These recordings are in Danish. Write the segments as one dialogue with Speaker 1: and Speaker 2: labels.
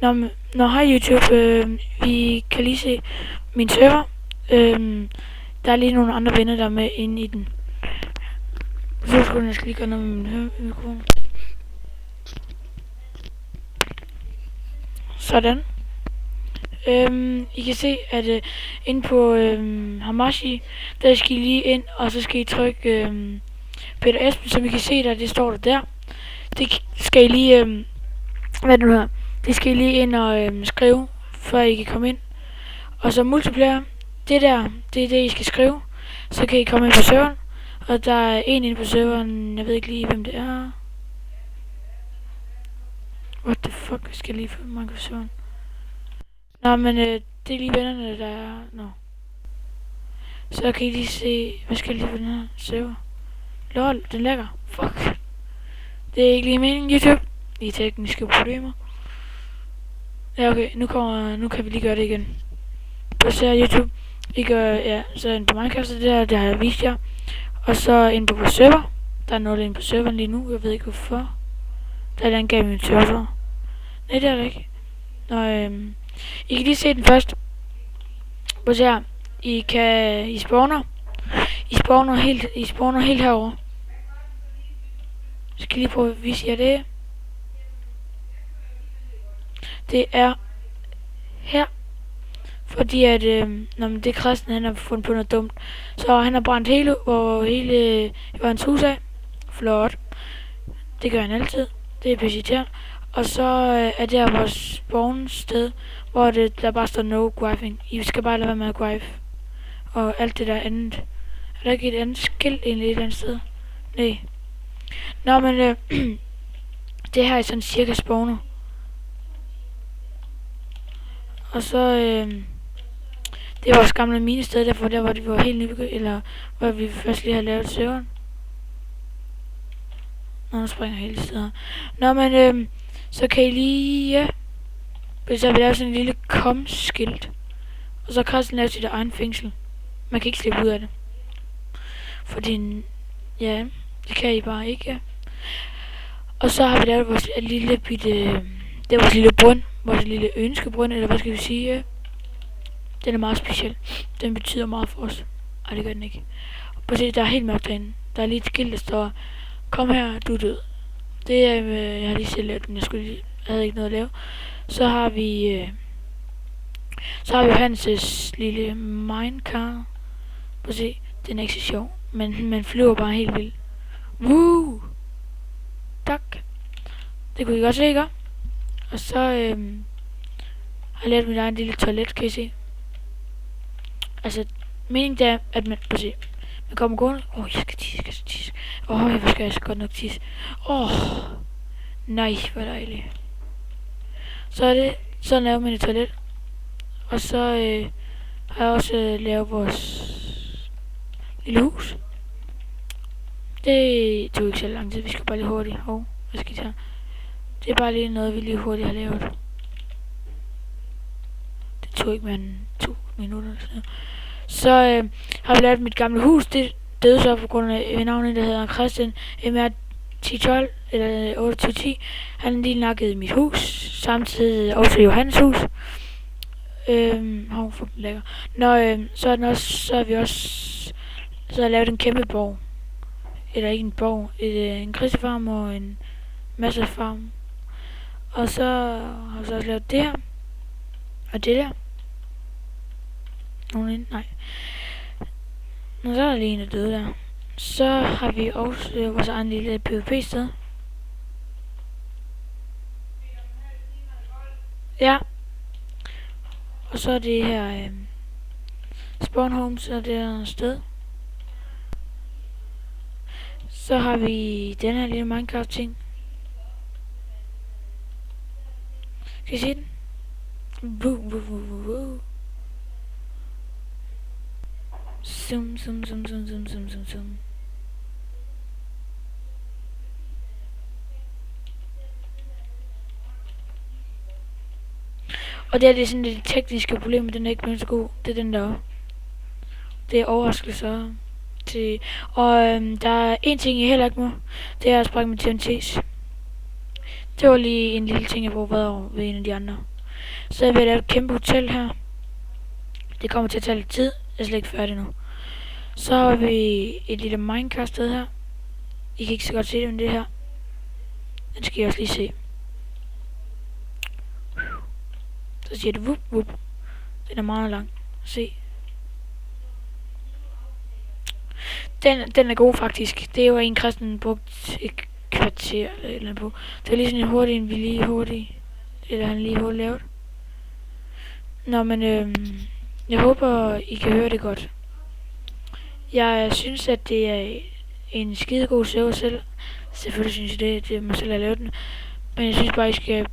Speaker 1: Hej YouTube, I kan lige se min server. Der er lige nogle andre venner, der er med inde i den. Så skulle jeg skal lige gøre noget med min mikrofon. Sådan. I kan se, at inde på Hamashi, der skal I lige ind, og så skal I trykke Peter Esben, som I kan se der, det står der. Det skal I lige, hvad nu her? Det skal I lige ind og skrive, før I kan komme ind. Og så multiplayer, det er det I skal skrive. Så kan I komme ind på serveren. Og der er en inde på serveren, jeg ved ikke lige hvem det er. What the fuck, skal jeg lige få mig på serveren? Nå, men det er lige vennerne, der er. Nå. Så kan I lige se, hvad skal jeg lige på den her server? Lol, den lækker. Fuck. Det er ikke lige meningen, YouTube. I tekniske problemer. Ja, okay, nu kan vi lige gøre det igen. På så YouTube. I gør, ja, så ind på Minecraft, det har jeg vist jer. Og så ind på vores server. Der er noget inde på serveren lige nu, jeg ved ikke hvorfor. Der er den gav min server. Nej, det er det ikke. Nå, I kan lige se den først. På så her. I spawner. I spawner helt herovre. Så skal jeg lige prøve at vise jer det. Det er her. Fordi at, det er Christen, han har fundet på noget dumt. Så han har brændt hele hans hus af. Flot. Det gør han altid. Det er budgetær. Og så er det her vores spawnsted, hvor der bare står no grifing. I skal bare lade være med at grife. Og alt det der andet. Er der ikke et andet skilt egentlig et eller andet sted? Nej. Nå, men det her er sådan cirka spawner. Og så det er vores gamle minested, derfor der hvor det var helt nybegyndt, eller hvor vi først lige har lavet serveren. Nå, nu springer hele steder. Nå, men så kan I lige, ja. Så har vi lavet sådan en lille kom-skilt. Og så kan Christian lave sit egen fængsel. Man kan ikke slippe ud af det. Fordi, ja, det kan I bare ikke, ja. Og så har vi lavet vores lille bitte, det er vores lille brønd. Vores lille ønskebrønd, eller hvad skal vi sige, ja. Den er meget speciel. Den betyder meget for os. Ej, det gør den ikke. Prøv at se, der er helt mørkt derinde. Der er lige et skilt, der står, kom her, du er død. Det er, jeg har lige selv lavet den, jeg havde ikke noget at lave. Så har vi Johannes' lille minecar. Prøv at se, den er ikke så sjov. Men man flyver bare helt vildt. Woo! Tak. Det kunne I godt se, ikke? Og så har jeg lavet mit egen lille toilet, kan I se. Altså, meningen er, at man kommer gående. Jeg skal tisse. Hvor skal jeg så godt nok tisse. Nej, hvor dejligt. Så er det, så laver man et toilet. Og så har jeg også lavet vores lille hus. Det tog ikke så lang tid, vi skal bare lige hurtigt. Hvad skal jeg tage? Det er bare lige noget, vi lige hurtigt har lavet. Det tog ikke mere end 2 minutter. Så har vi lavet mit gamle hus. Det døde så på grund af navnet, der hedder Christian MR 1012 eller 2810. Han lige nakkede mit hus. Samtidig også Johannes hus. Lækker. Så har vi også lavet en kæmpe borg. Eller ikke en borg. En grisefarm og en masse farm. Og så har vi så også lavet det her. Og det der. Nej. Og så er der lige en, der døde der. Så har vi også vores egen lille PvP-sted. Ja. Og så er det her spawn homes og det her sted. Så har vi den her lille Minecraft ting. Skal I se den? Zoom. Og det er sådan lidt tekniske problemer, den er ikke blevet så god. Det er den der. Det er overraskelser. Og der er en ting, I heller ikke må. Det er at springe med TNT's. Det var lige en lille ting, jeg brugte over ved en af de andre. Så jeg vil lave et kæmpe hotel her. Det kommer til at tage lidt tid. Jeg er slet ikke færdig nu. Så har vi et lille Minecraft sted her. I kan ikke så godt se det, men det her. Den skal I også lige se. Så siger det vup vup. Den er meget lang. Se. Den er god faktisk. Det er jo en Christian brugt et kvarter eller på. Det er lige sådan en hurtig, en vi lige hurtigt. Eller han lige hurtigt lavet. Nå, men jeg håber, I kan høre det godt. Jeg synes, at det er en skidegod server selv. Selvfølgelig synes jeg det er mig selv, der har lavet den. Men jeg synes bare, I skal...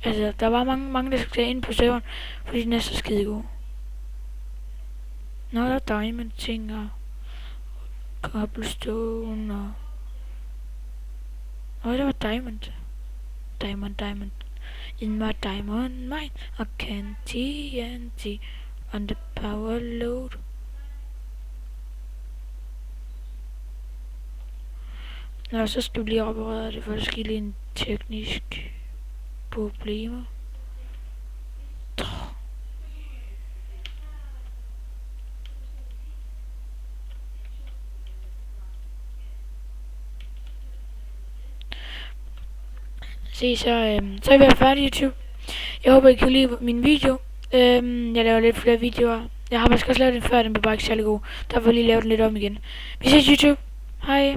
Speaker 1: Altså, der var mange der skal ind på serveren, fordi den er så skidegod. Nå, der er diamond ting og cobblestone og... Der var diamond. Diamond. In my diamond mine, I can TNT on the power load. Nå, så skal vi lige operere det, for der skal lige en teknisk problemer. Se, så er vi færdige YouTube. Jeg håber, I kan lide min video. Jeg laver lidt flere videoer. Jeg har faktisk også lavet den før, den blev bare ikke særlig god. Derfor vil jeg lige lave den lidt om igen. Vi ses YouTube. Hej.